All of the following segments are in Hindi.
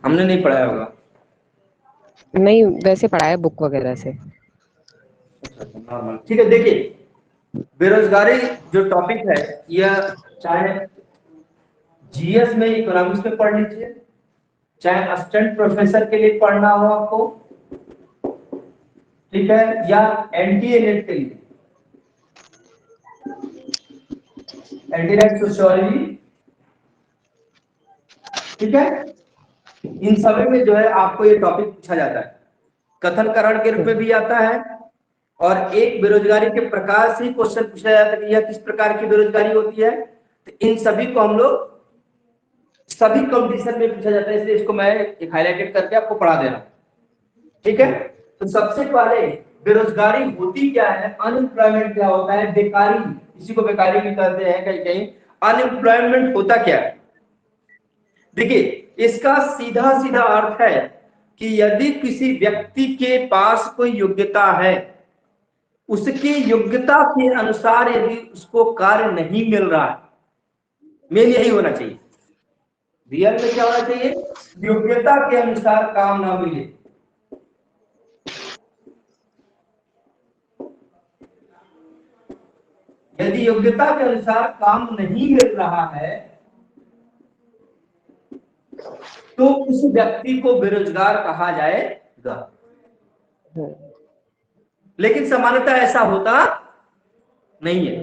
हमने नहीं पढ़ाया होगा। नहीं, वैसे पढ़ा है बुक वगैरह से। नॉर्मल, ठीक है। देखिए, बेरोजगारी जो टॉपिक है, यह चाहे जीएस में, इकोनॉमिक्स में पढ़ लीजिए, चाहे असिस्टेंट प्रोफेसर के लिए पढ़ना हो आपको, ठीक है, या एनटीए नेट के लिए, एनटीए नेट सोशियोलॉजी, ठीक है, इन सभी में जो है आपको ये टॉपिक पूछा जाता है, कथन करण के रूप में भी आता है, और एक बेरोजगारी के प्रकार से क्वेश्चन पूछा जाता है कि यह किस प्रकार की बेरोजगारी होती है। तो इन सभी को हम लोग सभी कंपटीशन में पूछा जाता है, इसलिए इसको मैं एक हाईलाइटेड करके आपको पढ़ा दे रहा हूं, ठीक है। तो सबसे पहले बेरोजगारी होती क्या है, अनएम्प्लॉयमेंट क्या होता है, बेकारी, इसी को बेकारी भी कहते हैं कहीं कहीं। अनएम्प्लॉयमेंट होता क्या है, देखिए, इसका सीधा सीधा अर्थ है कि यदि किसी व्यक्ति के पास कोई योग्यता है, उसकी योग्यता के अनुसार यदि उसको कार्य नहीं मिल रहा है, मेन यही होना चाहिए, रियल में क्या होना चाहिए, योग्यता के अनुसार काम ना मिले। यदि योग्यता के अनुसार काम नहीं मिल रहा है तो उस व्यक्ति को बेरोजगार कहा जाएगा। लेकिन सामान्यतः ऐसा होता नहीं है।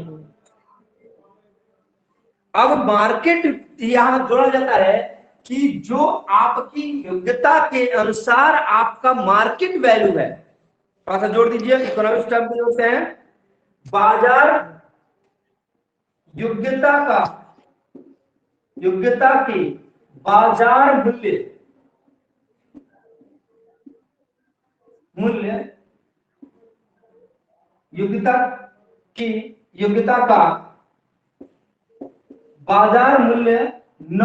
अब मार्केट यहां जोड़ा जाता है कि जो आपकी योग्यता के अनुसार आपका मार्केट वैल्यू है, थोड़ा सा जोड़ दीजिए, इकोनॉमिक्स टर्म में होते हैं बाजार योग्यता की बाजार मूल्य योग्यता की योग्यता का बाजार मूल्य न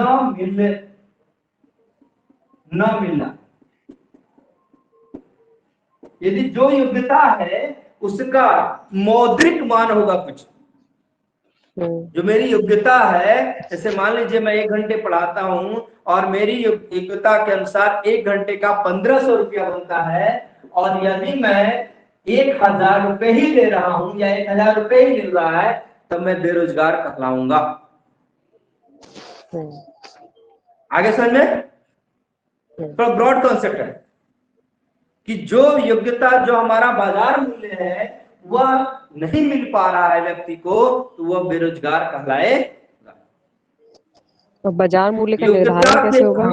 मिलना। यदि जो योग्यता है उसका मौद्रिक मान होगा कुछ, जो मेरी योग्यता है, जैसे मान लीजिए मैं 1 घंटे पढ़ाता हूं और मेरी योग्यता के अनुसार 1 घंटे का 1500 रुपया बनता है, और यदि मैं 1000 रुपए ही ले रहा हूं या 1000 रुपए ही मिल रहा है, तब मैं बेरोजगार कहलाऊंगा। आगे समझ में, थोड़ा ब्रॉड कॉन्सेप्ट है कि जो योग्यता, जो हमारा बाजार मूल्य है, वह नहीं मिल पा रहा है व्यक्ति को, तो वह बेरोजगार कहलाएगा। तो बाजार मूल्य का योग्यता निर्धारण के, कैसे होगा?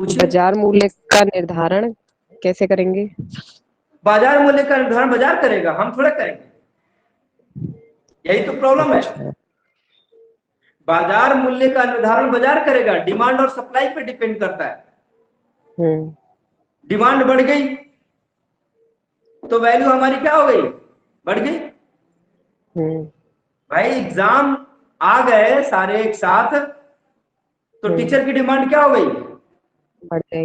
बाजार मूल्य का निर्धारण कैसे करेंगे? बाजार मूल्य का निर्धारण बाजार करेगा, हम थोड़ा करेंगे, यही तो प्रॉब्लम है। अच्छा। बाजार मूल्य का निर्धारण बाजार करेगा, डिमांड और सप्लाई पे डिपेंड करता है। डिमांड बढ़ गई तो वैल्यू हमारी क्या हो गई, बढ़ गई। भाई एग्जाम आ गए सारे एक साथ, तो टीचर की डिमांड क्या हो गई,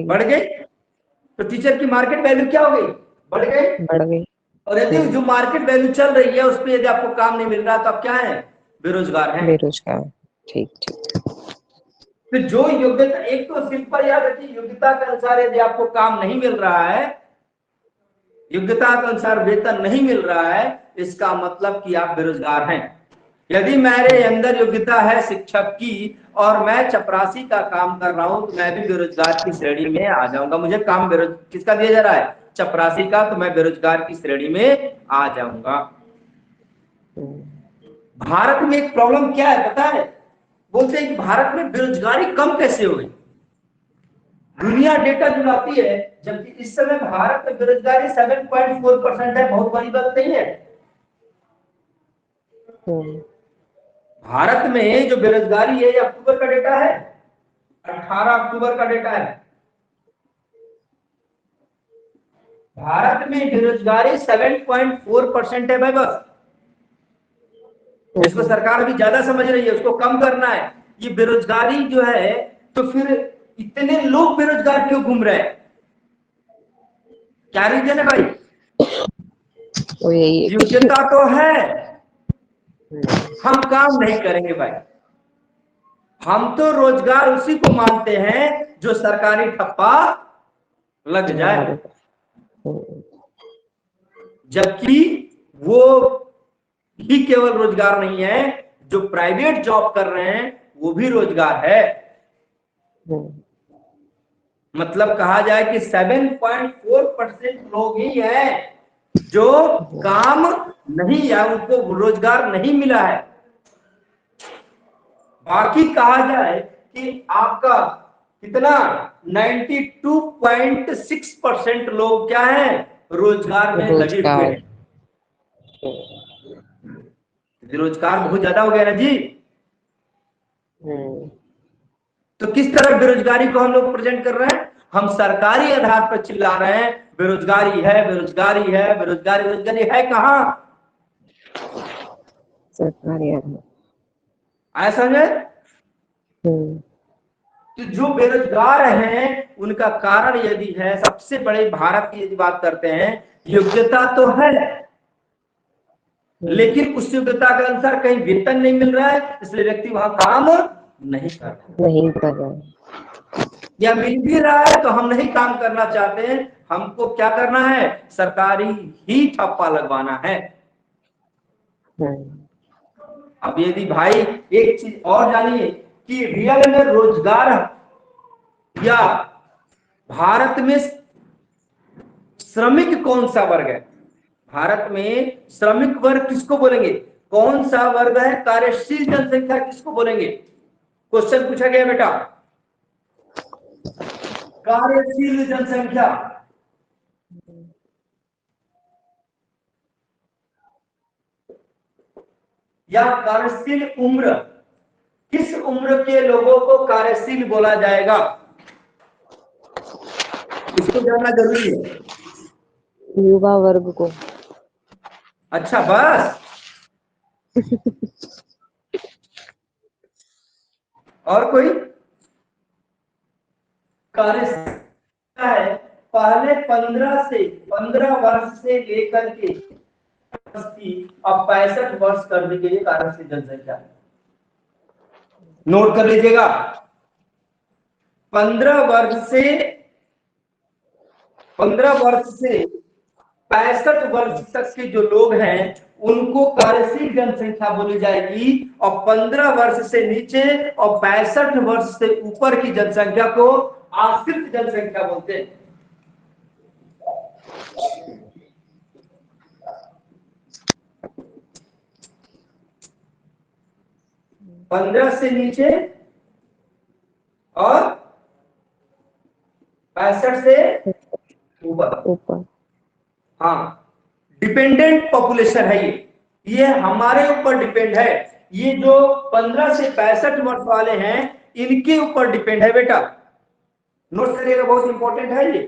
बढ़ गई। तो टीचर की मार्केट वैल्यू क्या हो गई, बढ़ गई। और यदि जो मार्केट वैल्यू चल रही है उस पर यदि आपको काम नहीं मिल रहा, तो आप क्या है, बेरोजगार हैं। बेरोजगार, ठीक ठीक। तो जो योग्यता, एक तो सिंपल याद रखिए, योग्यता के अनुसार यदि आपको काम नहीं मिल रहा है, योग्यता के अनुसार वेतन नहीं मिल रहा है, इसका मतलब कि आप बेरोजगार हैं। यदि मेरे अंदर योग्यता है शिक्षक की और मैं चपरासी का काम कर रहा हूं, तो मैं भी बेरोजगार की श्रेणी में आ जाऊंगा। मुझे काम किसका दिया जा रहा है, चपरासी का, तो मैं बेरोजगार की श्रेणी में आ जाऊंगा। भारत में एक प्रॉब्लम क्या है पता है, बोलते हैं कि भारत में बेरोजगारी कम कैसे हो गई। दुनिया डेटा जुटाती है, जबकि इस समय भारत में बेरोजगारी 7.4% है, बहुत बड़ी बात नहीं है। भारत में जो बेरोजगारी है, ये अक्टूबर का डेटा है, 18 अक्टूबर का डेटा है। भारत में बेरोजगारी 7.4% है भाई, बस। जिसको सरकार अभी ज्यादा समझ रही है, उसको कम करना है। ये बेरोजगारी जो है, तो फिर इतने लोग बेरोजगार क्यों घूम रहे हैं, क्या रीजन है भाई? योग्यता तो है, हम काम नहीं करेंगे भाई, हम तो रोजगार उसी को मानते हैं जो सरकारी ठप्पा लग जाए, जबकि वो ही केवल रोजगार नहीं है, जो प्राइवेट जॉब कर रहे हैं वो भी रोजगार है। मतलब कहा जाए कि 7.4% लोग ही हैं जो काम नहीं या उनको रोजगार नहीं मिला है। बाकी कहा जाए कि आपका कितना 92.6% लोग क्या है, रोजगार में लगे हुए रोजगार। हैं। बेरोजगार बहुत ज्यादा हो गया ना जी। तो किस तरह बेरोजगारी को हम लोग प्रेजेंट कर रहे हैं? हम सरकारी आधार पर चिल्ला रहे हैं बेरोजगारी है, बेरोजगारी है, बेरोजगारी। बेरोजगारी है कहाँ? सरकारी आया समझे? तो जो बेरोजगार हैं उनका कारण यदि है, सबसे बड़े भारत की यदि बात करते हैं, योग्यता तो है लेकिन उस योग्यता के अनुसार कहीं वेतन नहीं मिल रहा है, इसलिए व्यक्ति वहां काम नहीं कर रहा है। या मिल भी रहा है तो हम नहीं काम करना चाहते हैं, हमको क्या करना है, सरकारी ही ठप्पा लगवाना है। अब यदि भाई एक चीज और जानिए कि रियल में रोजगार या भारत में श्रमिक कौन सा वर्ग है? भारत में श्रमिक वर्ग किसको बोलेंगे? कौन सा वर्ग है? कार्यशील जनसंख्या किसको बोलेंगे? क्वेश्चन पूछा गया बेटा, कार्यशील जनसंख्या। या कार्यशील उम्र, किस उम्र के लोगों को कार्यशील बोला जाएगा? इसको जानना जरूरी है। युवा वर्ग को। अच्छा बस और कोई? कार्यशील है पहले 15 वर्ष से लेकर के अब 65 वर्ष कर दी गई कार्यशील जनसंख्या। नोट कर लीजिएगा, 15 वर्ष से 65 वर्ष तक के जो लोग हैं उनको कार्यशील जनसंख्या बोली जाएगी, और 15 वर्ष से नीचे और 65 वर्ष से ऊपर की जनसंख्या को आश्रित जनसंख्या बोलते हैं। पंद्रह से नीचे और 65 से ऊपर। हाँ, डिपेंडेंट पॉपुलेशन है ये हमारे ऊपर डिपेंड है। ये जो 15 से 65 वर्ष वाले हैं इनके ऊपर डिपेंड है बेटा, नोट करिएगा, बहुत इंपॉर्टेंट है ये।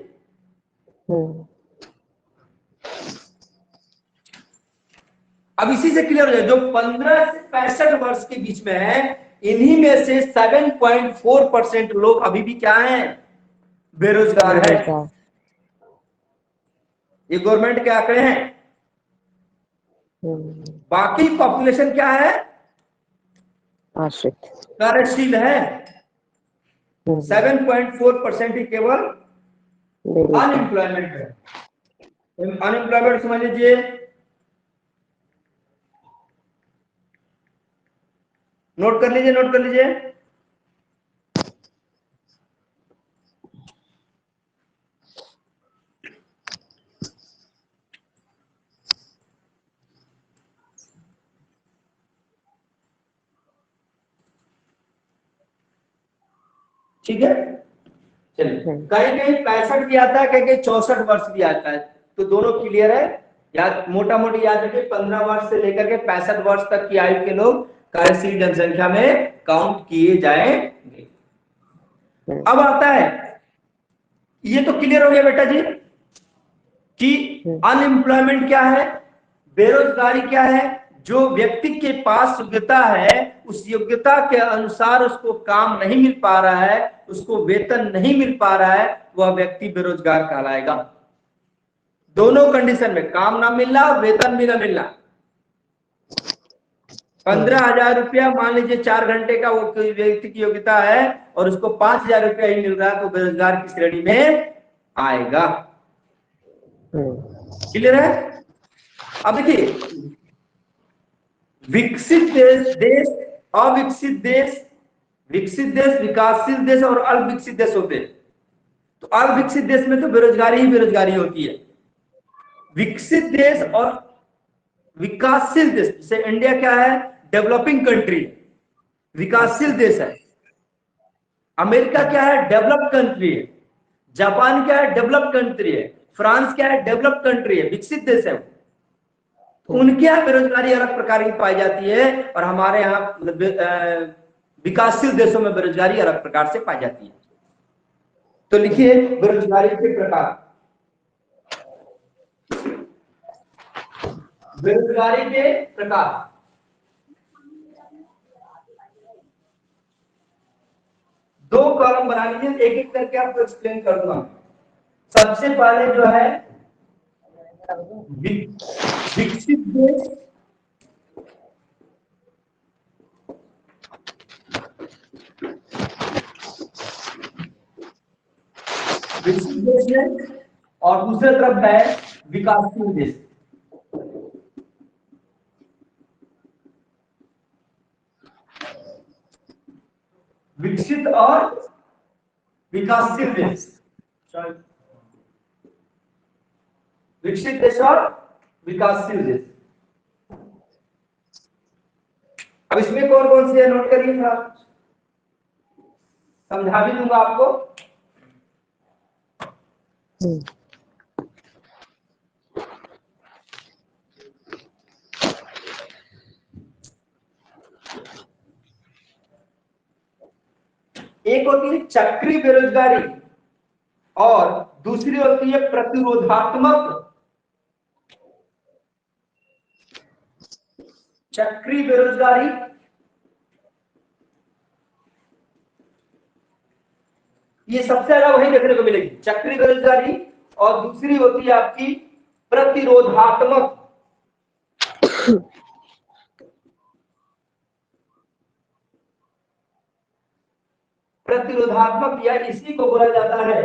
अब इसी से क्लियर हो जाए, जो 15 से 65 वर्ष के बीच में है इन्हीं में से 7.4% लोग अभी भी क्या हैं, बेरोजगार है। ये गवर्नमेंट के आंकड़े हैं। बाकी पॉपुलेशन क्या है, आश्रित, कार्यशील है। 7.4% ही केवल अनएम्प्लॉयमेंट है। अनएम्प्लॉयमेंट समझ लीजिए, नोट कर लीजिए, नोट कर लीजिए। ठीक है, चलिए, कहीं कहीं 65 भी आता है, कहीं कहीं 64 वर्ष भी आता है, तो दोनों क्लियर है। याद मोटा मोटी याद रखिए, 15 वर्ष से लेकर के 65 वर्ष तक की आयु के लोग कार्यशील जनसंख्या में काउंट किए जाएंगे। अब आता है, ये तो क्लियर हो गया बेटा जी कि अनएम्प्लॉयमेंट क्या है, बेरोजगारी क्या है। जो व्यक्ति के पास योग्यता है उस योग्यता के अनुसार उसको काम नहीं मिल पा रहा है, उसको वेतन नहीं मिल पा रहा है, वह व्यक्ति बेरोजगार कहलाएगा। दोनों कंडीशन में, काम ना मिलना, वेतन भी ना मिलना। 15,000 रुपया मान लीजिए 4 घंटे का वो कोई व्यक्ति की योग्यता है और उसको 5,000 रुपया ही मिल रहा है तो बेरोजगार की श्रेणी में आएगा। क्लियर है? अब देखिए, विकसित देश, अविकसित देश, विकसित देश, विकासशील देश और अविकसित देश होते हैं। तो अविकसित देश में तो बेरोजगारी ही बेरोजगारी होती है। विकसित देश और विकासशील देश, जैसे इंडिया क्या है, डेवलपिंग कंट्री, विकासशील देश है। अमेरिका क्या है, डेवलप्ड कंट्री है। जापान क्या है, डेवलप्ड कंट्री है। फ्रांस क्या है, डेवलप्ड कंट्री है, विकसित देश है। उनके यहाँ बेरोजगारी अलग प्रकार की पाई जाती है और हमारे यहाँ विकासशील देशों में बेरोजगारी अलग प्रकार से पाई जाती है। तो लिखिए बेरोजगारी के प्रकार। बेरोजगारी के प्रकार, दो कॉलम बना लीजिए, एक एक करके आपको एक्सप्लेन कर दूंगा। सबसे पहले जो है विकसित देश, विकसित देश है और दूसरी तरफ है विकासशील देश। विकसित और विकासशील देश, विकसित देश और विकासशील देश। अब इसमें कौन कौन से नोट करिए, थोड़ा समझा भी दूंगा आपको। एक होती है चक्रीय बेरोजगारी और दूसरी होती है प्रतिरोधात्मक। चक्रीय बेरोजगारी, ये सबसे ज्यादा वही देखने को मिलेगी, चक्रीय बेरोजगारी, और दूसरी होती है आपकी प्रतिरोधात्मक। प्रतिरोधात्मक या इसी को बोला जाता है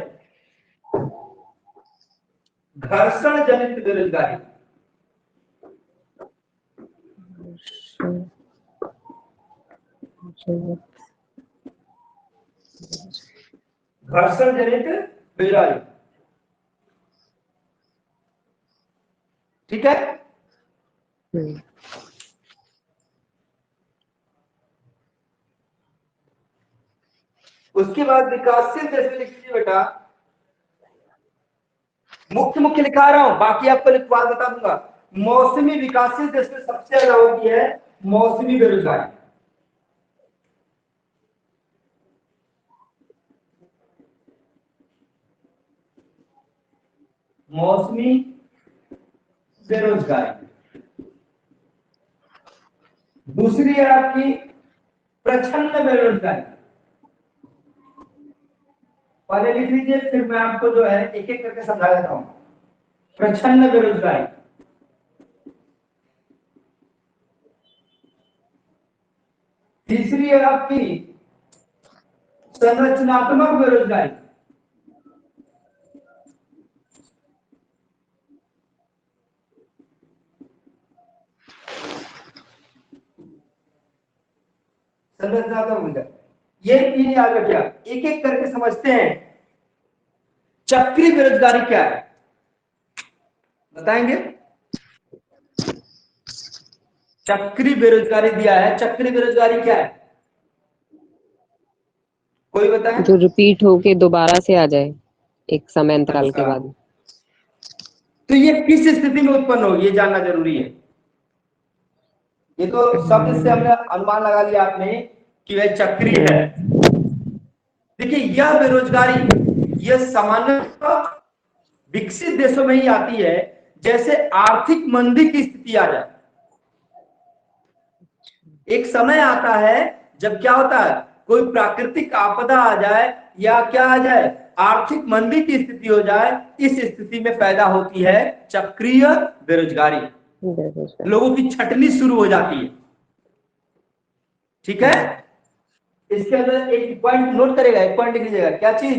घर्षण जनित बेरोजगारी। घर्षण जनित बेरोजगारी, ठीक है। उसके बाद विकासशील देश में लिख लीजिए बेटा, मुख्य मुख्य लिखा रहा हूं, बाकी आपको लिखवा बता दूंगा। मौसमी विकासशील देश में सबसे ज्यादा होती है मौसमी बेरोजगारी। मौसमी बेरोजगारी। दूसरी है आपकी प्रच्छन्न बेरोजगारी। पहले लिख लीजिए, फिर मैं आपको जो है एक एक करके समझा देता हूं। प्रच्छन्न बेरोजगारी, तीसरी है आपकी संरचनात्मक बेरोजगारी, संरचनात्मक बेरोजगारी। ये तीन याद रखिए, एक एक करके समझते हैं। चक्रीय बेरोजगारी क्या है बताएंगे? चक्रीय बेरोजगारी दिया है, चक्रीय बेरोजगारी क्या है, कोई बताए? जो रिपीट होके दोबारा से आ जाए एक समय अंतराल के बाद। तो ये किस स्थिति में उत्पन्न होगी, ये जानना जरूरी है। ये तो शब्द से हमने अनुमान लगा लिया आपने कि वह चक्रीय है। देखिए यह बेरोजगारी यह सामान्यतः विकसित देशों में ही आती है, जैसे आर्थिक मंदी की स्थिति आ जाए। एक समय आता है जब क्या होता है, कोई प्राकृतिक आपदा आ जाए या क्या आ जाए, आर्थिक मंदी की स्थिति हो जाए, इस स्थिति में पैदा होती है चक्रीय बेरोजगारी। लोगों की छटनी शुरू हो जाती है। ठीक है, इसके अंदर एक पॉइंट नोट करेगा, एक पॉइंट लिख लीजिएगा, क्या चीज?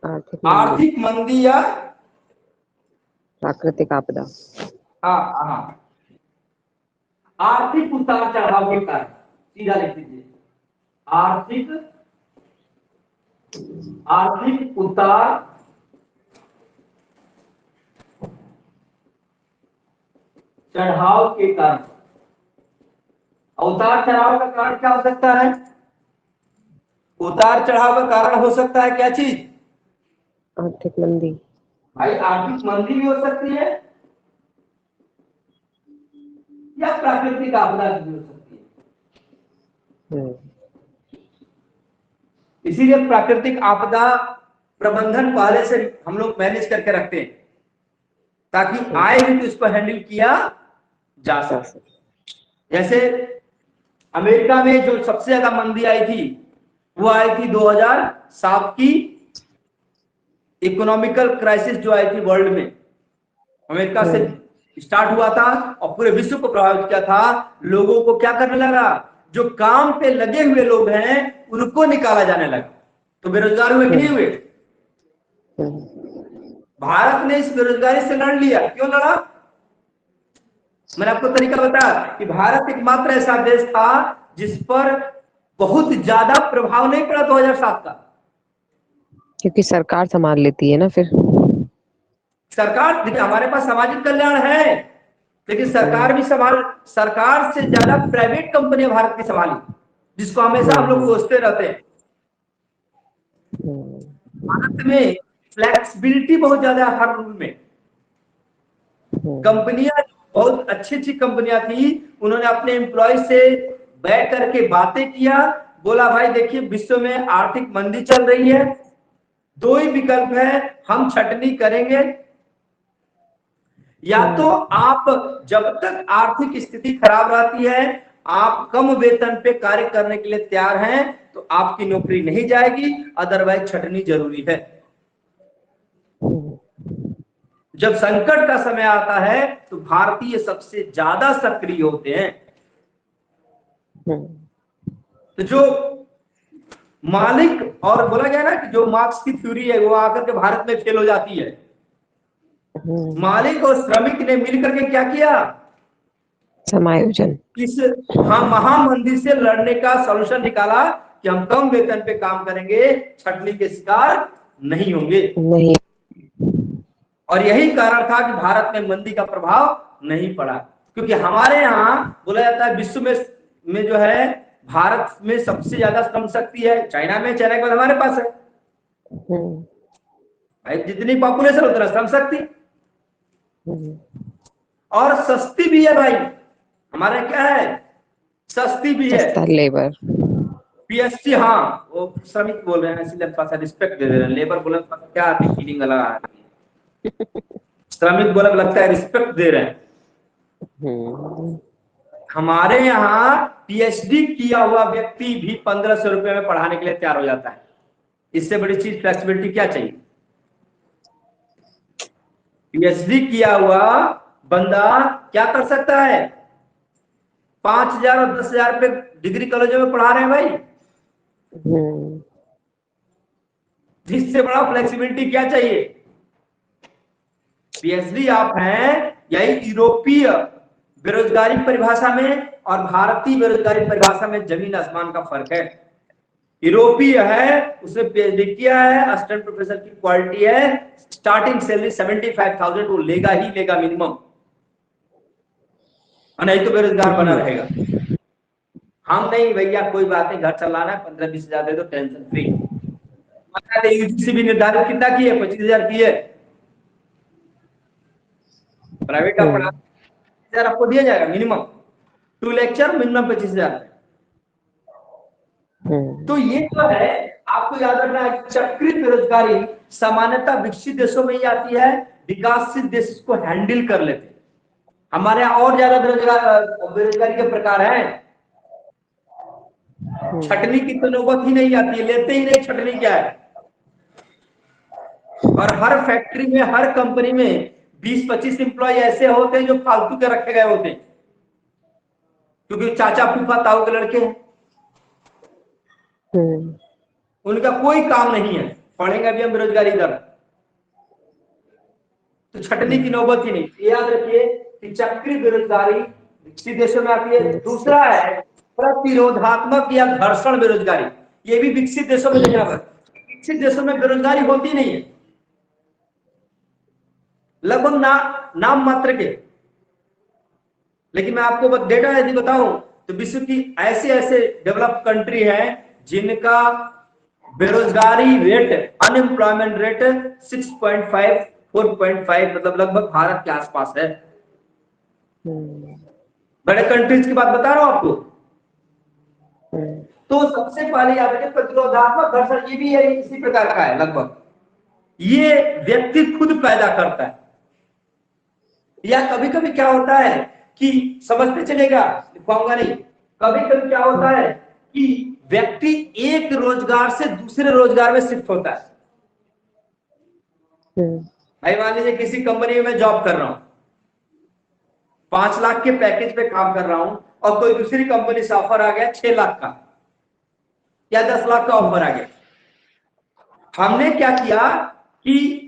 आर्थिक मंदी, आर्थिक मंदी या प्राकृतिक आपदा। हाँ हाँ, आर्थिक उतार चढ़ाव के कारण, सीधा लिख दीजिए, आर्थिक आर्थिक उतार चढ़ाव के कारण। उतार चढ़ाव का कारण क्या हो सकता है? उतार चढ़ाव का कारण हो सकता है क्या चीज? आर्थिक मंदी, भाई आर्थिक मंदी भी हो सकती है या प्राकृतिक आपदा भी हो सकती है। हम्म, इसीलिए प्राकृतिक आपदा प्रबंधन पहले से हम लोग मैनेज करके रखते हैं, ताकि आएगी तो इसको हैंडल किया जा सके। जैसे अमेरिका में जो सबसे ज्यादा मंदी आई थी, वो आई थी 2007 की इकोनॉमिकल क्राइसिस जो आई थी वर्ल्ड में, अमेरिका से स्टार्ट हुआ था और पूरे विश्व को प्रभावित किया था। लोगों को क्या करने लगा, जो काम पे लगे हुए लोग हैं उनको निकाला जाने लगा, तो बेरोजगार हुए कि नहीं हुए? भारत ने इस बेरोजगारी से लड़ लिया। क्यों लड़ा? मैंने आपको तरीका बताया कि भारत एकमात्र ऐसा देश था जिस पर बहुत ज्यादा प्रभाव नहीं पड़ा 2007 का। क्योंकि सरकार संभाल लेती है ना फिर। सरकार, देखिए हमारे पास सामाजिक कल्याण है, लेकिन सरकार भी सरकार से ज्यादा प्राइवेट कंपनियां भारत की संभाली, जिसको हमेशा हम लोग सोचते रहते हैं। भारत में फ्लेक्सिबिलिटी बहुत ज्यादा है हर रूल में। कंपनियां बहुत अच्छी अच्छी कंपनियां थी, उन्होंने अपने एम्प्लॉय से बैठ करके बातें किया, बोला भाई देखिए विश्व में आर्थिक मंदी चल रही है, दो ही विकल्प है, हम छटनी करेंगे, या तो आप जब तक आर्थिक स्थिति खराब रहती है आप कम वेतन पे कार्य करने के लिए तैयार हैं तो आपकी नौकरी नहीं जाएगी, अदरवाइज छटनी जरूरी है। जब संकट का समय आता है तो भारतीय सबसे ज्यादा सक्रिय होते हैं। तो जो मालिक, और बोला गया ना कि जो मार्क्स की थ्योरी है वो आकर के भारत में फेल हो जाती है। मालिक और श्रमिक ने मिलकर के क्या किया, समायोजन, इस महामंदी से लड़ने का सॉल्यूशन निकाला कि हम कम वेतन पे काम करेंगे, छटनी के शिकार नहीं होंगे। नहीं, और यही कारण था कि भारत में मंदी का प्रभाव नहीं पड़ा, क्योंकि हमारे यहाँ बोला जाता है विश्व में जो है भारत में सबसे ज्यादा श्रम शक्ति है, चाइना में, चाइना के बाद हमारे पास है। भाई जितनी पॉपुलेशन उतना श्रम शक्ति, और सस्ती भी है भाई, हमारा क्या है, सस्ती भी है। सस्ता लेबर, पीएससी, हाँ वो श्रमिक बोल रहे हैं इसलिए थोड़ा सा रिस्पेक्ट दे रहे हैं, लेबर बोले तो क्या आती फीलिंग अलग आ रही है, श्रमिक बोले लगता है रिस्पेक्ट दे रहे हैं। हमारे यहाँ पीएचडी किया हुआ व्यक्ति भी 1500 रुपए में पढ़ाने के लिए तैयार हो जाता है। इससे बड़ी चीज फ्लेक्सिबिलिटी क्या चाहिए? पीएचडी किया हुआ बंदा क्या कर सकता है, 5000 और 10,000 रुपए डिग्री कॉलेजों में पढ़ा रहे हैं भाई। इससे बड़ा फ्लेक्सिबिलिटी क्या चाहिए? पीएचडी आप हैं, यही यूरोपीय बेरोजगारी परिभाषा में और भारतीय बेरोजगारी परिभाषा में जमीन आसमान का फर्क है। यूरोपीय है, उसने पीएचडी किया है, असिस्टेंट प्रोफेसर की क्वालिटी है, स्टार्टिंग सैलरी 75,000 वो लेगा ही लेगा मिनिमम, नहीं तो बेरोजगार बना रहेगा। हम नहीं भैया कोई बात नहीं, घर चलाना है, 15-20 हजार दे दो, टेंशन फ्री। यूजीसी भी निर्धारित कितना की है, 25,000 की है। प्राइवेट का पढ़ा 25,000 आपको दिया जाएगा मिनिमम, 2 लेक्चर मिनिमम 25,000। तो ये जो है आपको याद रखना है, चक्रित बेरोजगारी सामान्यतः विकसित देशों में ही आती है, विकासशील देश इसको हैंडल कर लेते हैं। हमारे यहाँ और ज्यादा बेरोजगारी के प्रकार हैं, छटनी की तो नौबत ही नहीं आती है, लेते ही नहीं छटनी क्या है। और हर फैक्ट्री में, हर कंपनी में 20-25 एम्प्लॉय ऐसे होते हैं जो फालतू के रखे गए होते हैं। क्योंकि चाचा फूफा ताऊ के लड़के हैं, उनका कोई काम नहीं है, पढ़ेंगे अभी हम बेरोजगारी दर, तो छटनी की नौबत ही नहीं। याद रखिए कि चक्रीय बेरोजगारी विकसित देशों में आती है। दूसरा है प्रतिरोधात्मक या घर्षण बेरोजगारी, ये भी विकसित देशों में देखना पड़ता। विकसित देशों में बेरोजगारी होती नहीं है, लगभग नाम मात्र के। लेकिन मैं आपको डेटा यदि बताऊं तो विश्व की ऐसे ऐसे डेवलप कंट्री हैं जिनका बेरोजगारी रेट, अनएम्प्लॉयमेंट रेट 6.5 4.5 मतलब लगभग भारत के आसपास है। बड़े कंट्रीज की बात बता रहा हूं आपको। तो सबसे पहले याद रखिए प्रतिरोधात्मक घर्षण, ये भी है इसी प्रकार का है लगभग, ये व्यक्ति खुद पैदा करता है। या कभी कभी क्या होता है कि समझते चलेगा, लिखवाऊंगा नहीं, कभी कभी क्या होता है कि व्यक्ति एक रोजगार से दूसरे रोजगार में शिफ्ट होता है। भाई मान लीजिए किसी कंपनी में जॉब कर रहा हूं, 5 लाख के पैकेज पे काम कर रहा हूं, और कोई दूसरी कंपनी से ऑफर आ गया 6 लाख का या 10 लाख का ऑफर आ गया। हमने क्या किया कि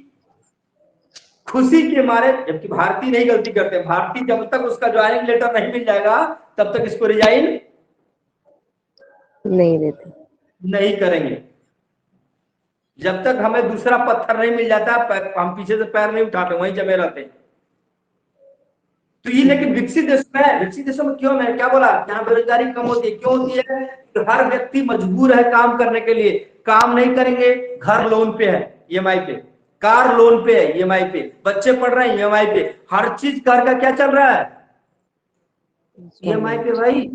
खुशी के मारे, जबकि भारतीय नहीं गलती करते, भारतीय जब तक उसका ज्वाइनिंग लेटर नहीं मिल जाएगा तब तक इसको रिजाइन नहीं देते, नहीं करेंगे। जब तक हमें दूसरा पत्थर नहीं मिल जाता हम पीछे से पैर नहीं उठाते, वहीं जमे रहते। तो ये लेकिन विकसित देश में है। विकसित देशों में क्यों, मैं क्या बोला, यहाँ बेरोजगारी कम होती है। क्यों होती है? तो हर व्यक्ति मजबूर है काम करने के लिए, काम नहीं करेंगे, घर लोन पे है ईएमआई पे, कार लोन पे है ईएमआई पे, बच्चे पढ़ रहे हैं ईएमआई पे, हर चीज घर का क्या चल रहा है ईएमआई पे। भाई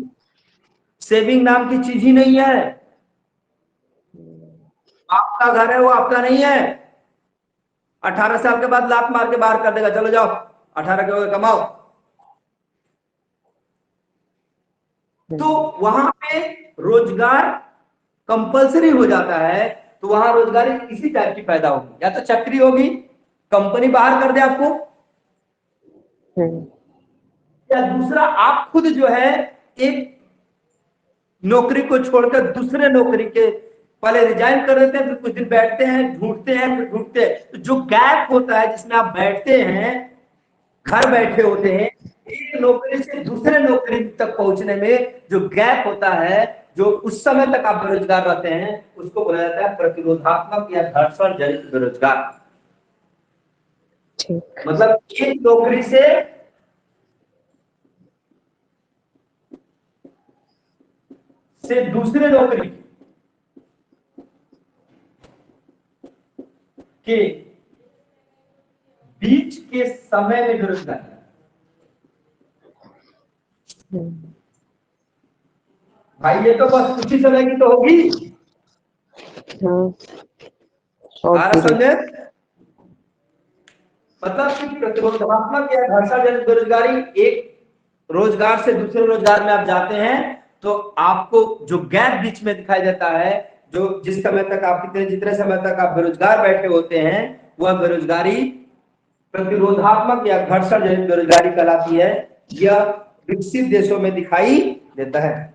सेविंग नाम की चीज ही नहीं है। आपका घर है वो आपका नहीं है। 18 साल के बाद लात मार के बाहर कर देगा, चलो जाओ 18 के हो गए कमाओ। तो वहां पे रोजगार कंपलसरी हो जाता है, तो वहां रोजगारी इसी टाइप की पैदा होगी, या तो चक्री होगी, कंपनी बाहर कर दे आपको, या दूसरा आप खुद जो है एक नौकरी को छोड़कर दूसरे नौकरी के पहले रिजाइन कर देते हैं, फिर कुछ दिन बैठते हैं, ढूंढते हैं, फिर ढूंढते हैं। तो जो गैप होता है जिसमें आप बैठते हैं, घर बैठे होते हैं, एक नौकरी से दूसरे नौकरी तक पहुंचने में जो गैप होता है, जो उस समय तक आप बेरोजगार रहते हैं, उसको बोला जाता है प्रतिरोधात्मक या घर्षण जनित बेरोजगार। मतलब एक नौकरी से दूसरे नौकरी के बीच के समय में बेरोजगारी। भाई ये तो बस कुछ ही समय की तो होगी। समझे? मतलब कि प्रतिरोधात्मक या घर्षण जनित बेरोजगारी, एक रोजगार से दूसरे रोजगार में आप जाते हैं तो आपको जो गैप बीच में दिखाई देता है, जो जिस समय तक आप जितने समय तक आप बेरोजगार बैठे होते हैं, वह बेरोजगारी प्रतिरोधात्मक या घर्षण जनित बेरोजगारी कहलाती है। यह विकसित देशों में दिखाई देता है।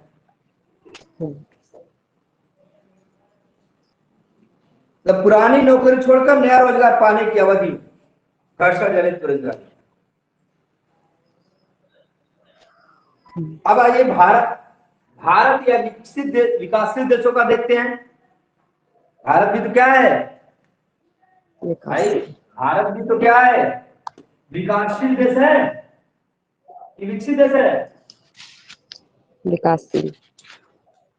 तो पुरानी नौकरी छोड़कर नया रोजगार पाने की अवधि घर्षण जनित बेरोजगारी। अब आइए भारत या विकासशील देशों का देखते हैं। भारत भी तो क्या है भाई, भारत भी तो क्या है, विकासशील देश है कि विकसित देश है? विकासशील।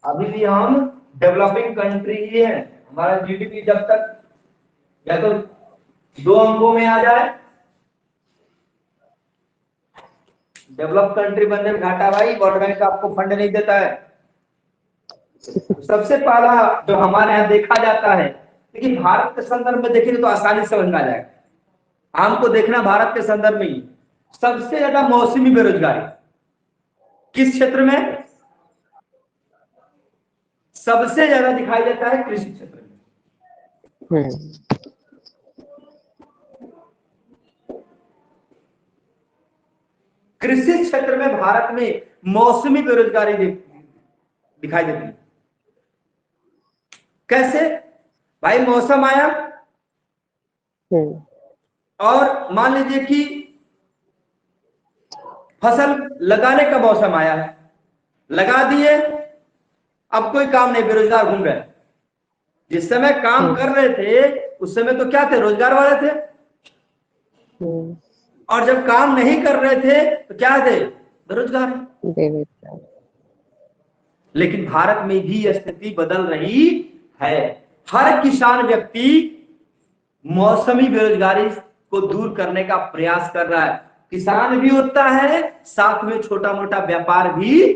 अभी भी हम डेवलपिंग कंट्री ही है। हमारा जीडीपी जब तक या तो 2 अंकों में आ जाए, डेवलप कंट्री बनने में घाटा भाई, वर्ल्ड बैंक आपको फंड नहीं देता है। सबसे पहला जो हमारे यहाँ देखा जाता है, लेकिन भारत के संदर्भ में देखेंगे तो आसानी समझ में आ जाएगा। हमको देखना भारत के संदर्भ में ही सबसे ज्यादा मौसमी बेरोजगारी किस क्षेत्र में सबसे ज्यादा दिखाई देता है? कृषि क्षेत्र में। कृषि क्षेत्र में भारत में मौसमी बेरोजगारी दिखाई देती है। कैसे भाई, मौसम आया और मान लीजिए कि फसल लगाने का मौसम आया है, लगा दिए, अब कोई काम नहीं, बेरोजगार घूम रहे। जिस समय काम कर रहे थे उस समय तो क्या थे, रोजगार वाले थे। और जब काम नहीं कर रहे थे तो क्या थे, बेरोजगार। लेकिन भारत में भी स्थिति बदल रही है। हर किसान व्यक्ति मौसमी बेरोजगारी को दूर करने का प्रयास कर रहा है। किसान भी होता है, साथ में छोटा मोटा व्यापार भी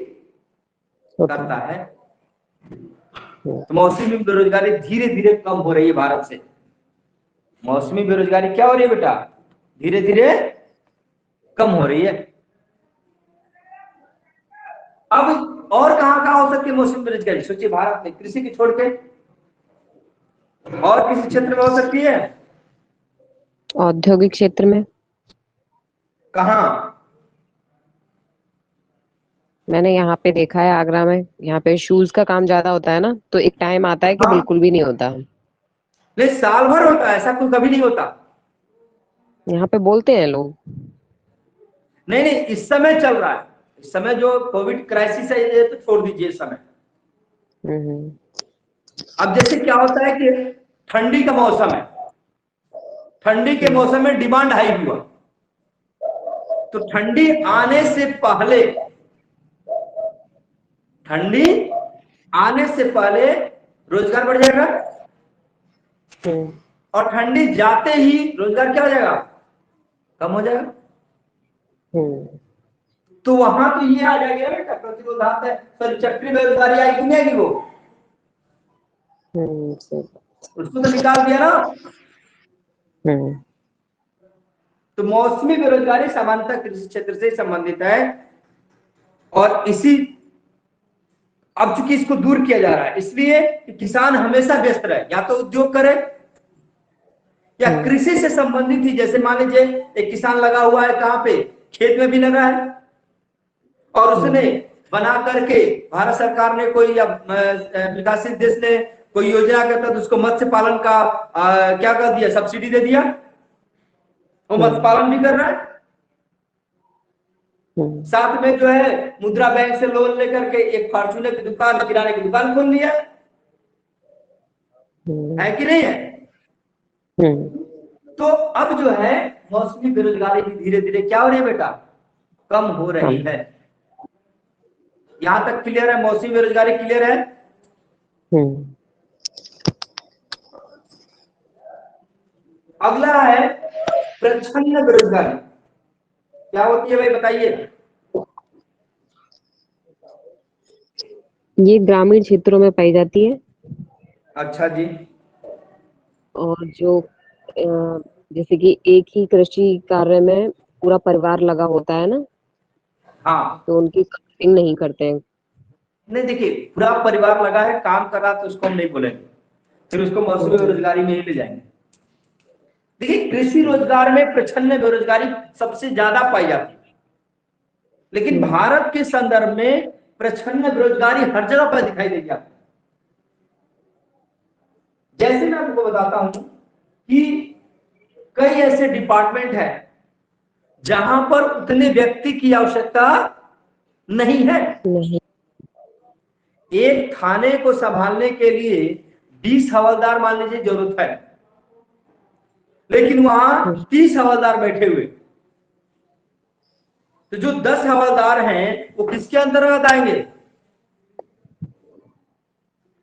करता है। तो मौसमी बेरोजगारी धीरे धीरे कम हो रही है भारत से। मौसमी बेरोजगारी क्या हो रही है बेटा, धीरे धीरे कम हो रही है। अब और कहां हो सकती है मौसमी बेरोजगारी, सोचिए भारत में कृषि की छोड़ के और किसी क्षेत्र में हो सकती है? औद्योगिक क्षेत्र में। कहा? मैंने यहाँ पे देखा है आगरा में, यहाँ पे शूज का काम ज्यादा होता है ना, तो एक टाइम आता है कि हाँ, बिल्कुल भी नहीं होता। नहीं साल भर होता है, ऐसा कोई कभी नहीं होता। यहाँ पे बोलते हैं लोग। नहीं नहीं, इस समय चल रहा है, इस समय जो कोविड क्राइसिस है ये तो छोड़ दीजिए इस समय। अब जैसे क्या होता है कि ठंडी का मौसम है, ठंडी के मौसम में डिमांड हाई हुआ, तो ठंडी आने से पहले, ठंडी आने से पहले रोजगार बढ़ जाएगा, और ठंडी जाते ही रोजगार क्या हो जाएगा, कम हो जाएगा। तो वहां तो ये आ जाएगा बेटा, प्रतिरोधात है, सॉरी चक्री बेरोजगारी आएगी नहीं आएगी वो, उसको तो निकाल दिया ना। तो मौसमी बेरोजगारी सामान्यतः कृषि क्षेत्र से संबंधित है, और इसी अब चूंकि इसको दूर किया जा रहा है इसलिए कि किसान हमेशा व्यस्त रहे, या तो उद्योग करे या कृषि से संबंधित ही, जैसे मान लीजिए एक किसान लगा हुआ है, कहां पे, खेत में भी लगा है, और उसने बना करके भारत सरकार ने कोई या विकासित देश ने कोई योजना के तहत उसको मत्स्य पालन का क्या कर दिया, सब्सिडी दे दिया, वो मत्स्य पालन भी कर रहा है। साथ में जो है मुद्रा बैंक से लोन लेकर के एक फॉर्चूनर की दुकान, किराने की दुकान खोल लिया है कि नहीं है? तो अब जो है मौसमी बेरोजगारी भी धीरे धीरे क्या हो रही है बेटा, कम हो रही है। यहां तक क्लियर है, मौसमी बेरोजगारी क्लियर है? अगला है प्रच्छन्न बेरोजगारी, क्या होती है भाई बताइए? ये ग्रामीण क्षेत्रों में पाई जाती है। अच्छा जी। और जो जैसे कि एक ही कृषि कार्य में पूरा परिवार लगा होता है ना, हाँ, तो उनकी कटिंग नहीं करते हैं। नहीं देखिए, पूरा परिवार लगा है, काम कर रहा, तो उसको हम नहीं बोलेंगे, फिर उसको मौसमी बेरोजगारी में ही ले जाएंगे। देखिए, कृषि रोजगार में प्रच्छन्न बेरोजगारी सबसे ज्यादा पाई जाती है, लेकिन भारत के संदर्भ में प्रच्छन्न बेरोजगारी हर जगह पर दिखाई देगी आपको। जैसे मैं आपको बताता हूं कि कई ऐसे डिपार्टमेंट है जहां पर उतने व्यक्ति की आवश्यकता नहीं है। एक थाने को संभालने के लिए 20 हवलदार मान लीजिए जरूरत है, लेकिन वहां 30 हवलदार बैठे हुए, तो जो 10 हवलदार हैं वो किसके अंतर्गत आएंगे,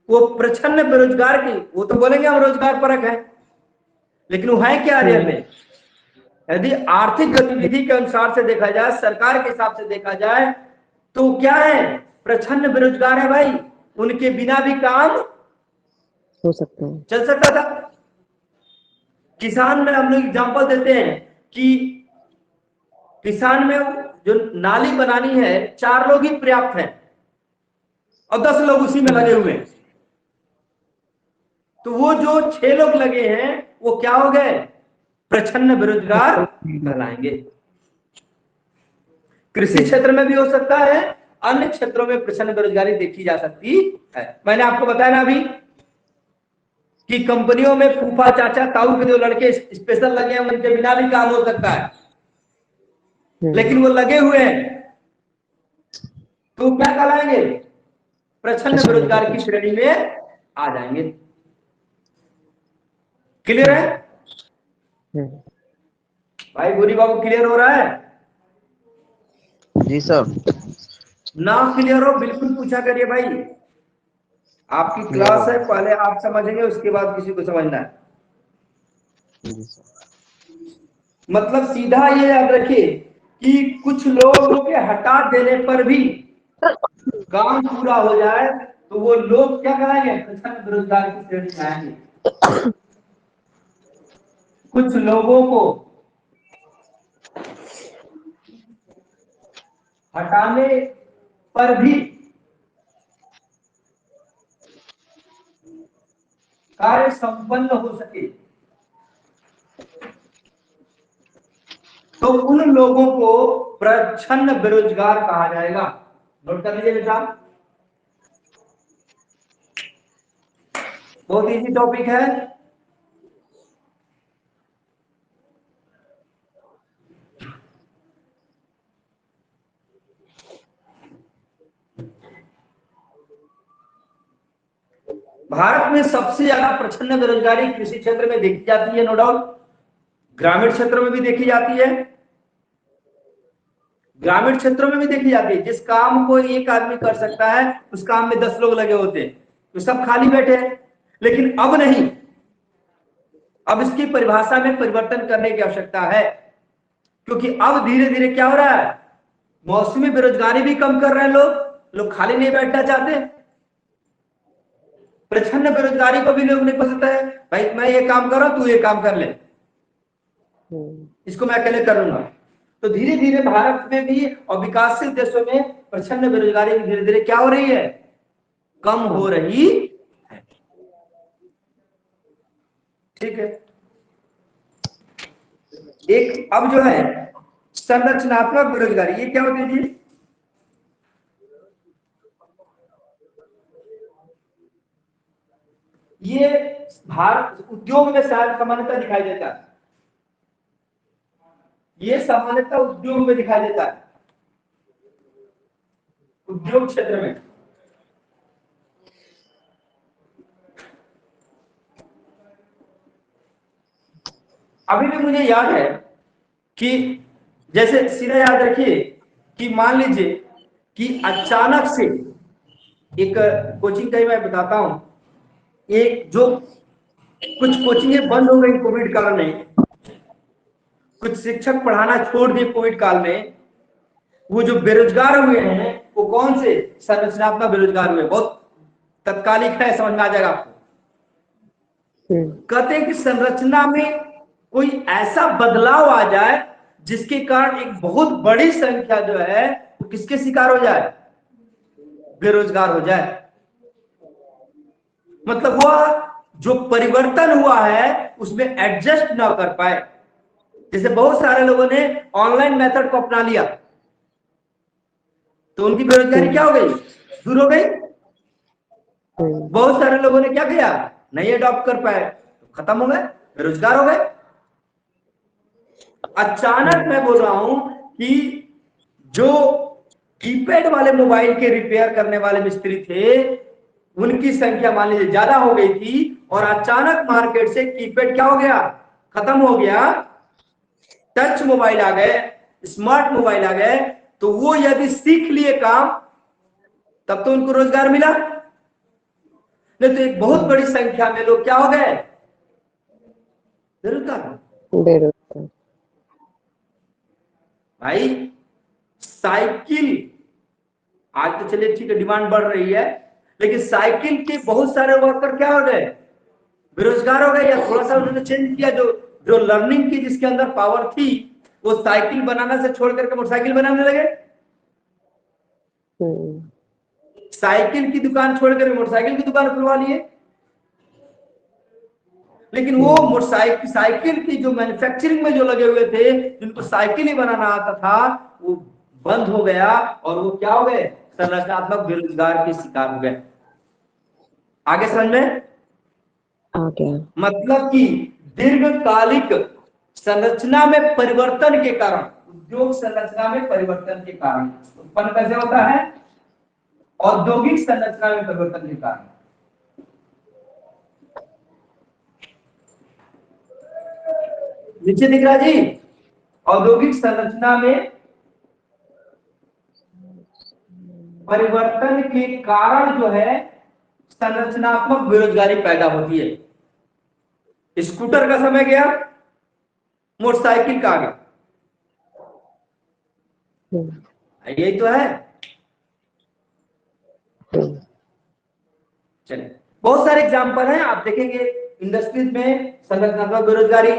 वो प्रच्छन्न बेरोजगार की, वो तो बोलेंगे हम रोजगार परक है, लेकिन वो है क्या रियल में? यदि आर्थिक गतिविधि के अनुसार से देखा जाए, सरकार के हिसाब से देखा जाए, तो क्या है, प्रच्छन्न बेरोजगार है भाई, उनके बिना भी काम हो सकता है, चल सकता था। किसान में हम लोग एग्जांपल देते हैं कि किसान में जो नाली बनानी है 4 लोग ही पर्याप्त हैं, और 10 लोग उसी में लगे हुए हैं, तो वो जो 6 लोग लगे हैं वो क्या हो गए, प्रच्छन्न बेरोजगार कहलाएंगे। कृषि क्षेत्र में भी हो सकता है, अन्य क्षेत्रों में प्रचंड बेरोजगारी देखी जा सकती है। मैंने आपको बताया ना अभी कि कंपनियों में फूफा चाचा ताऊ के जो लड़के स्पेशल लगे हैं उनके बिना भी काम हो सकता है, लेकिन वो लगे हुए हैं तो क्या कहलाएंगे? प्रचंड बेरोजगार की श्रेणी में आ जाएंगे। क्लियर है भाई? गोरी बाबू क्लियर हो रहा है? जी सर। ना क्लियर हो बिल्कुल पूछा करिए भाई, आपकी क्लास है, पहले आप समझेंगे उसके बाद किसी को समझना है। जी सर। मतलब सीधा ये याद रखिए कि कुछ लोगों के हटा देने पर भी काम पूरा हो जाए तो वो लोग क्या कराएंगे? प्रचंड बेरोजगार की श्रेणी में आएंगे। कुछ लोगों को हटाने पर भी कार्य संपन्न हो सके तो उन लोगों को प्रच्छन्न बेरोजगार कहा जाएगा। नोट कर लीजिए बेटा, बहुत इजी टॉपिक है। भारत में सबसे ज्यादा प्रच्छन्न बेरोजगारी कृषि क्षेत्र में देखी जाती है, नो डाउट। ग्रामीण क्षेत्रों में भी देखी जाती है, ग्रामीण क्षेत्रों में भी देखी जाती है। जिस काम को एक आदमी कर सकता है उस काम में 10 लोग लगे होते हैं, तो सब खाली बैठे हैं। लेकिन अब नहीं, अब इसकी परिभाषा में परिवर्तन करने की आवश्यकता है, क्योंकि अब धीरे धीरे क्या हो रहा है? मौसमी बेरोजगारी भी कम कर रहे हैं लोग खाली नहीं बैठना चाहते। प्रच्छन्न बेरोजगारी को भी लोग नहीं पसंद है, भाई मैं ये काम कर रहा हूं, तू ये काम कर ले, इसको मैं अकेले कर लूंगा। तो धीरे धीरे भारत में भी और विकासशील देशों में प्रच्छन्न बेरोजगारी धीरे धीरे क्या हो रही है? कम हो रही है। ठीक है। एक अब जो है संरचनात्मक बेरोजगारी, ये क्या होती है जी? ये भारत उद्योग में सामान्यतः दिखाई देता है, ये सामान्यतः उद्योग में दिखाई देता है, उद्योग क्षेत्र में। अभी भी मुझे याद है कि जैसे सीधा याद रखिए कि मान लीजिए कि अचानक से एक कोचिंग का ही मैं बताता हूं, एक जो कुछ कोचिंगें बंद हो गई कोविड काल में, कुछ शिक्षक पढ़ाना छोड़ दिए कोविड काल में, वो जो बेरोजगार हुए हैं वो कौन से? संरचनात्मक बेरोजगार हुए। बहुत तत्कालिक है, समझ में आ जाएगा आपको। कहते हैं कि संरचना में कोई ऐसा बदलाव आ जाए जिसके कारण एक बहुत बड़ी संख्या जो है वो किसके शिकार हो जाए? बेरोजगार हो जाए। मतलब वह जो परिवर्तन हुआ है उसमें एडजस्ट ना कर पाए। जैसे बहुत सारे लोगों ने ऑनलाइन मेथड को अपना लिया तो उनकी बेरोजगारी क्या हो गई? दूर हो गई। बहुत सारे लोगों ने क्या किया? नहीं अडॉप्ट कर पाए, तो खत्म हो गए, बेरोजगार हो गए। अचानक मैं बोल रहा हूं कि जो कीपैड वाले मोबाइल के रिपेयर करने वाले मिस्त्री थे उनकी संख्या मान लीजिए ज्यादा हो गई थी, और अचानक मार्केट से कीपैड क्या हो गया? खत्म हो गया, टच मोबाइल आ गए, स्मार्ट मोबाइल आ गए। तो वो यदि सीख लिए काम तब तो उनको रोजगार मिला, नहीं तो एक बहुत बड़ी संख्या में लोग क्या हो गए? बेरोजगार। भाई साइकिल आज तो चलिए ठीक है डिमांड बढ़ रही है, लेकिन साइकिल के बहुत सारे वर्कर क्या हो गए? बेरोजगार हो गए। या थोड़ा सा उन्होंने चेंज किया, जो जो लर्निंग की जिसके अंदर पावर थी वो साइकिल बनाना से छोड़ करके मोटरसाइकिल बनाने लगे। साइकिल की दुकान छोड़कर मोटरसाइकिल की दुकान खुलवा लिए। लेकिन वो मोटरसाइकिल साइकिल की जो मैन्युफैक्चरिंग में जो लगे हुए थे, जिनको साइकिल ही बनाना आता था, वो बंद हो गया और वो क्या हो गए? संरचनात्मक बेरोजगार के शिकार हो गए। आगे समझ में आ गया। मतलब कि दीर्घकालिक संरचना में परिवर्तन के कारण, उद्योग संरचना में परिवर्तन के कारण उत्पन्न कैसे होता है? औद्योगिक संरचना में परिवर्तन के कारण। नीचे दिख रहा जी, औद्योगिक संरचना में परिवर्तन के कारण जो है संरचनात्मक बेरोजगारी पैदा होती है। स्कूटर का समय गया, मोटरसाइकिल का आ गया, यही तो है। चलिए, बहुत सारे एग्जाम्पल हैं, आप देखेंगे इंडस्ट्रीज में संरचनात्मक बेरोजगारी,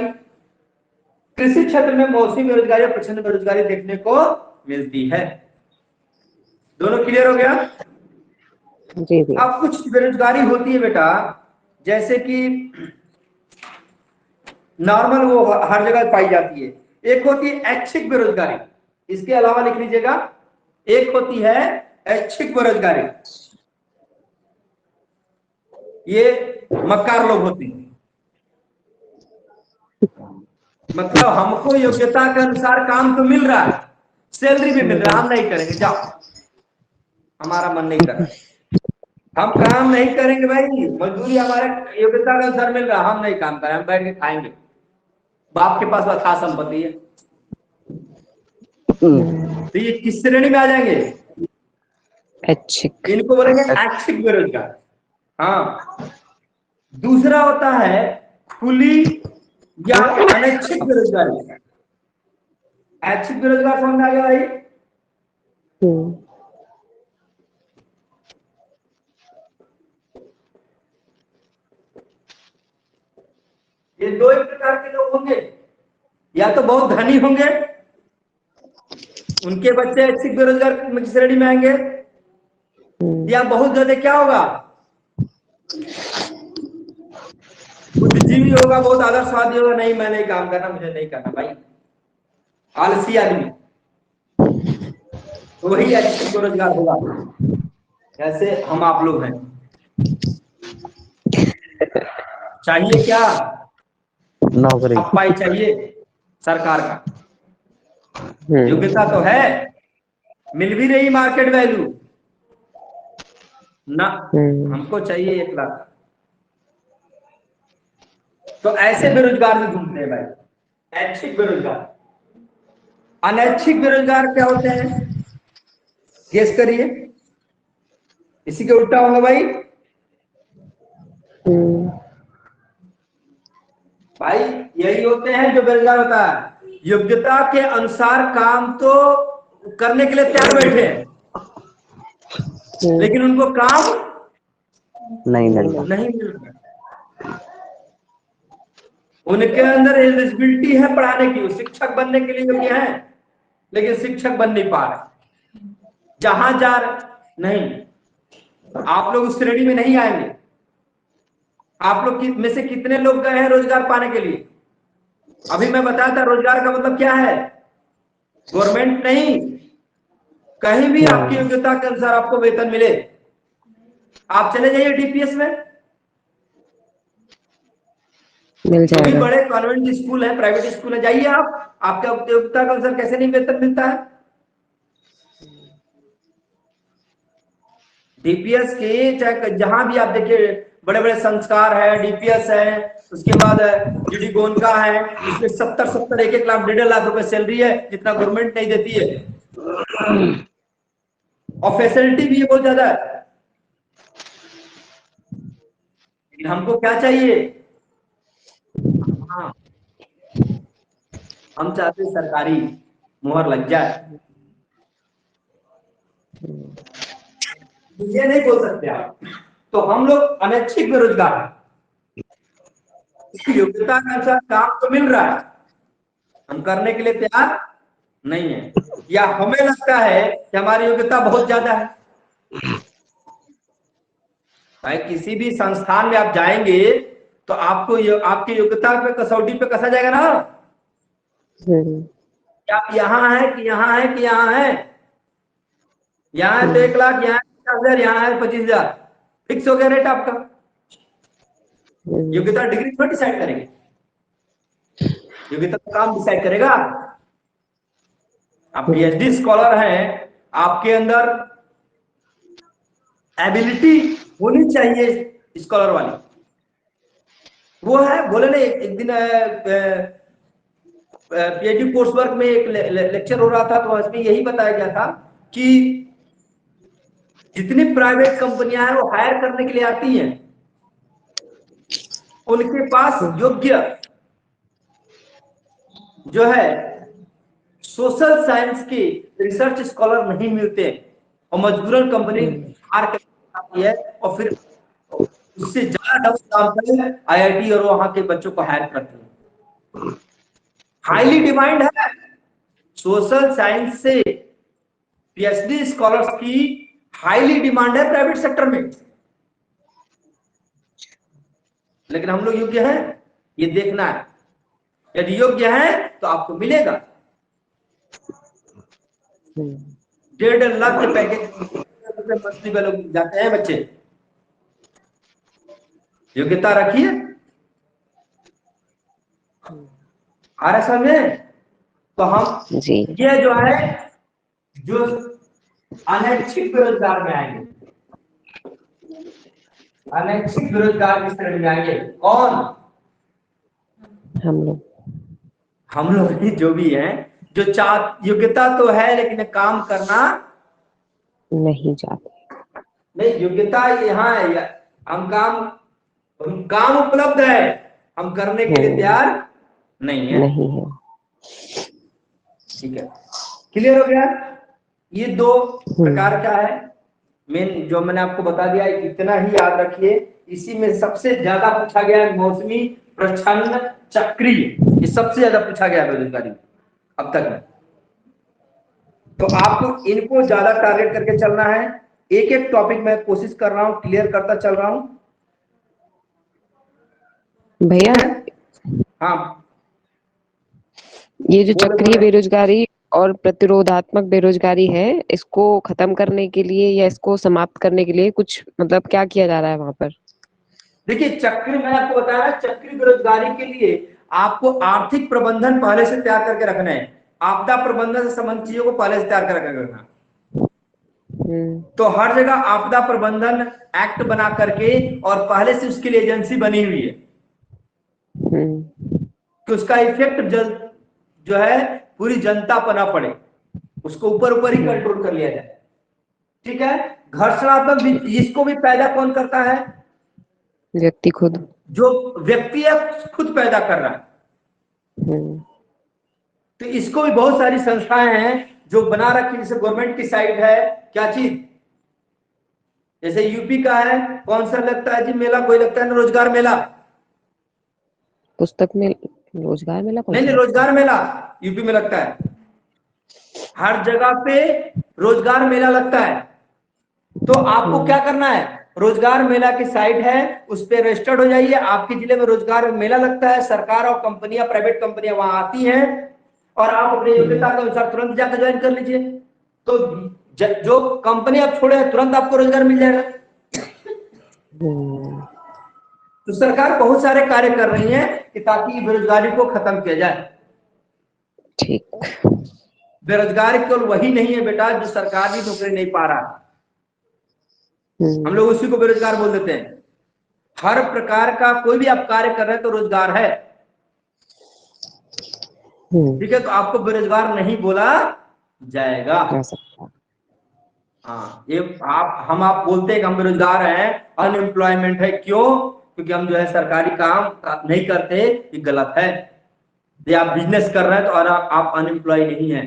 कृषि क्षेत्र में मौसमी बेरोजगारी और प्रचंड बेरोजगारी देखने को मिलती है। दोनों क्लियर हो गया? जी जी। अब कुछ बेरोजगारी होती है बेटा, जैसे कि नॉर्मल, वो हर जगह पाई जाती है। एक होती है ऐच्छिक बेरोजगारी, इसके अलावा लिख लीजिएगा, एक होती है ऐच्छिक बेरोजगारी, ये मक्कार लोग होते हैं। मतलब हमको योग्यता के अनुसार काम तो मिल रहा है, सैलरी भी मिल रहा है, हम नहीं करेंगे, जाओ, हमारा मन नहीं कर रहा, हम काम नहीं करेंगे भाई, मजदूरी हमारे योग्यता के अनुसार मिल रहा है, हम नहीं काम करें, हम बैठ के खाएंगे, बाप के पास अथाह संपत्ति है। तो ये किस श्रेणी में आ जाएंगे? ऐच्छिक। इनको बोलेंगे ऐच्छिक बेरोजगार। हाँ, दूसरा होता है खुली या अनैच्छिक बेरोजगारी। ऐच्छिक बेरोजगार समझ में आ गया भाई? ये दो ही प्रकार के लोग होंगे, या तो बहुत धनी होंगे, उनके बच्चे ऐच्छिक बेरोजगार की श्रेणी में आएंगे, या बहुत ज्यादा क्या होगा, बुद्धिजीवी होगा, बहुत आदर्शवादी होगा, नहीं मैं नहीं काम करना, मुझे नहीं करना भाई, आलसी आदमी, तो वही ऐच्छिक बेरोजगार होगा। जैसे हम आप लोग हैं, चाहिए क्या? नौकरी। अपाई चाहिए सरकार का, योग्यता तो है, मिल भी रही मार्केट वैल्यू ना, हमको चाहिए 1 लाख। तो ऐसे बेरोजगार भी घूमते हैं भाई, ऐच्छिक बेरोजगार। अनैच्छिक बेरोजगार क्या होते हैं? गेस करिए, इसी के उल्टा होगा भाई। भाई यही होते हैं जो बेरोजगार होता है, योग्यता के अनुसार काम तो करने के लिए तैयार बैठे हैं, लेकिन उनको काम नहीं मिलता। नहीं मिल रहा। उनके अंदर एलिजिबिलिटी है पढ़ाने की, वो शिक्षक बनने के लिए योग्य है, लेकिन शिक्षक बन नहीं पा रहे, जहां जा रहे नहीं। आप लोग उस श्रेणी में नहीं आएंगे। आप लोग में से कितने लोग गए हैं रोजगार पाने के लिए? अभी मैं बताया था रोजगार का मतलब क्या है, गवर्नमेंट नहीं, कहीं भी आपकी योग्यता के अनुसार आपको वेतन मिले। आप चले जाइए डीपीएस में, मिल जो भी जाएगा। बड़े कॉन्वेंट स्कूल है, प्राइवेट स्कूल है, जाइए आप, आपका योग्यता के अनुसार कैसे नहीं वेतन मिलता है। डीपीएस के चाहे जहां भी आप देखिए, बड़े बड़े संस्कार है, डीपीएस है, उसके बाद जीडी गोनका है, इसमें 70-70, 1-1 लाख, 1.5 लाख रुपए सैलरी है, जितना गवर्नमेंट नहीं देती है, और फैसिलिटी भी बहुत ज्यादा है। लेकिन हमको क्या चाहिए? हाँ, हम चाहते सरकारी मुहर लग जाए। ये नहीं बोल सकते आप, तो हम लोग अनैच्छिक बेरोजगार हैं, योग्यता के अनुसार काम तो मिल रहा है, हम करने के लिए तैयार नहीं है, या हमें लगता है कि हमारी योग्यता बहुत ज्यादा है। भाई किसी भी संस्थान में आप जाएंगे तो आपको आपकी योग्यता पे कसौटी पे कसा जाएगा ना, कि आप यहाँ है कि यहाँ है कि यहाँ है। यहाँ है तो 1 लाख, यहाँ 50,000, यहाँ है 25,000, फिक्स हो गया रेट आपका। योग्यता डिग्री थोड़ी डिसाइड करेगी, योग्यता का काम डिसाइड करेगा। आप पीएचडी स्कॉलर हैं, आपके अंदर एबिलिटी होनी चाहिए स्कॉलर वाली, वो है। बोले ना एक दिन पीएचडी कोर्स वर्क में एक लेक्चर हो रहा था, तो उसमें यही बताया गया था कि जितनी प्राइवेट कंपनियां हैं वो हायर करने के लिए आती हैं, उनके पास योग्य जो है सोशल साइंस के रिसर्च स्कॉलर नहीं मिलते, और मजबूरन कंपनी हार कर आती है, और फिर उससे ज्यादा डबल दाम पर आईआईटी और वहां के बच्चों को हायर करती है। हाईली डिमांड है सोशल साइंस से पीएचडी स्कॉलर्स की, हाईली डिमांड है प्राइवेट सेक्टर में। लेकिन हम लोग योग्य हैं, ये देखना है। यदि योग्य है तो आपको मिलेगा। 1.5 लाख के पैकेज मंथली में लोग जाते हैं बच्चे। योग्यता रखिए, आ रहा समझे? तो हम जी ये जो है, जो अनैच्छिक बेरोजगार में आएंगे, अनैच्छिक बेरोजगार की श्रेणी में आएंगे कौन? हम लोग ही, जो भी हैं, जो योग्यता तो है लेकिन काम करना नहीं चाहते। नहीं, योग्यता यहाँ है, हम काम उपलब्ध है, हम करने के लिए तैयार नहीं है। नहीं है। ठीक है, क्लियर हो गया? ये 2 प्रकार का है मेन, जो मैंने आपको बता दिया, इतना ही याद रखिए। इसी में सबसे ज्यादा पूछा गया है मौसमी, प्रच्छन्न, चक्रीय, ये सबसे ज्यादा पूछा गया है बेरोजगारी अब तक में। तो आपको इनको ज्यादा टारगेट करके चलना है। एक एक टॉपिक मैं कोशिश कर रहा हूं, क्लियर करता चल रहा हूं भैया। हाँ, ये जो चक्रीय बेरोजगारी और प्रतिरोधात्मक बेरोजगारी है, इसको खत्म करने के लिए या इसको समाप्त करने के लिए कुछ मतलब क्या किया जा रहा है वहां पर? देखिए, चक्र मैंने आपको बताया, चक्री बेरोजगारी के लिए आपको आर्थिक प्रबंधन पहले से तैयार करके रखना है। आपदा प्रबंधन से संबंधित चीजों को पहले से तैयार करके रखना। तो हर जगह आपदा प्रबंधन एक्ट बना करके, और पहले से उसके लिए एजेंसी बनी हुई है कि उसका इफेक्ट जो है पूरी जनता पर ना पड़े, उसको ऊपर ऊपर ही कंट्रोल कर लिया जाए। ठीक है, घर्षणात्मक इसको भी पैदा कौन करता है? व्यक्ति खुद। जो व्यक्ति है खुद पैदा कर रहा है। तो इसको भी बहुत सारी संस्थाएं हैं जो बना रखी, जैसे गवर्नमेंट की साइट है, क्या चीज, जैसे यूपी का है, कौन सा लगता है जी मेला, कोई लगता है ना रोजगार मेला, पुस्तक में रोजगार मेला कौन नहीं, रोजगार मेला यूपी में लगता है। हर जगह पे रोजगार मेला लगता है। तो आपको क्या करना है, रोजगार मेला की साइट है, उस पर रजिस्टर्ड हो जाइए। आपके जिले में रोजगार मेला लगता है, सरकार और कंपनियां, प्राइवेट कंपनियां वहां आती हैं, और आप अपनी योग्यता के अनुसार तुरंत जाकर ज्वाइन कर लीजिए। तो जो कंपनी आप छोड़े हैं, तुरंत आपको रोजगार मिल जाएगा। तो सरकार बहुत सारे कार्य कर रही है कि ताकि बेरोजगारी को खत्म किया जाए। ठीक। बेरोजगारी केवल वही नहीं है बेटा जो सरकारी नौकरी नहीं पा रहा, हम लोग उसी को बेरोजगार बोल देते हैं। हर प्रकार का कोई भी आप कार्य कर रहे हैं तो रोजगार है। ठीक है, तो आपको बेरोजगार नहीं बोला जाएगा। हाँ, ये आप बोलते हैं कि हम बेरोजगार हैं, अनएम्प्लॉयमेंट है, क्यों? क्योंकि हम जो है सरकारी काम नहीं करते, ये गलत है। ये आप बिजनेस कर रहे हैं तो आप अनएम्प्लॉय नहीं हैं,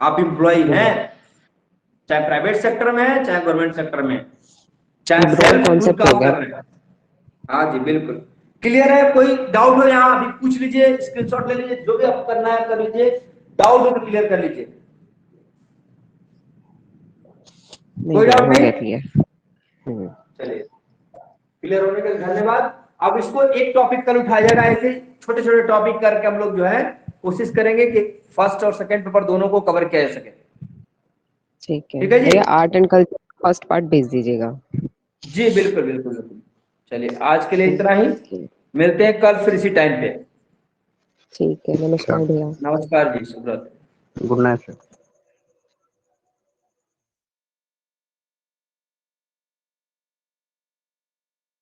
आप एम्प्लॉय हैं, चाहे प्राइवेट सेक्टर में है, चाहे गवर्नमेंट सेक्टर में, चाहे सेल्फ खुद काम कर रहे हैं। हाँ जी, बिल्कुल क्लियर है। कोई डाउट हो यहाँ अभी पूछ लीजिए, स्क्रीनशॉट ले लीजिए, जो भी आपको करना है कर लीजिए, डाउट हो तो क्लियर कर लीजिए। कोई डाउट नहीं? चलिए, क्लियर होने के लिए धन्यवाद। अब इसको एक टॉपिक कल उठाया जाएगा, ऐसे छोटे छोटे टॉपिक करके हम लोग जो है कोशिश करेंगे कि फर्स्ट और सेकंड पेपर दोनों को कवर किया जा सके। ठीक है ठीक है जी। भैया, art and culture first part भेज दीजिएगा। जी बिल्कुल बिल्कुल बिल्कुल। चलिए आज के लिए इतना ही, ठीक है। मिलते हैं कल फिर इसी टाइम पे। ठीक है, नमस्कार भैया। नमस्कार जी, शुभ रात्रि। Good night sir.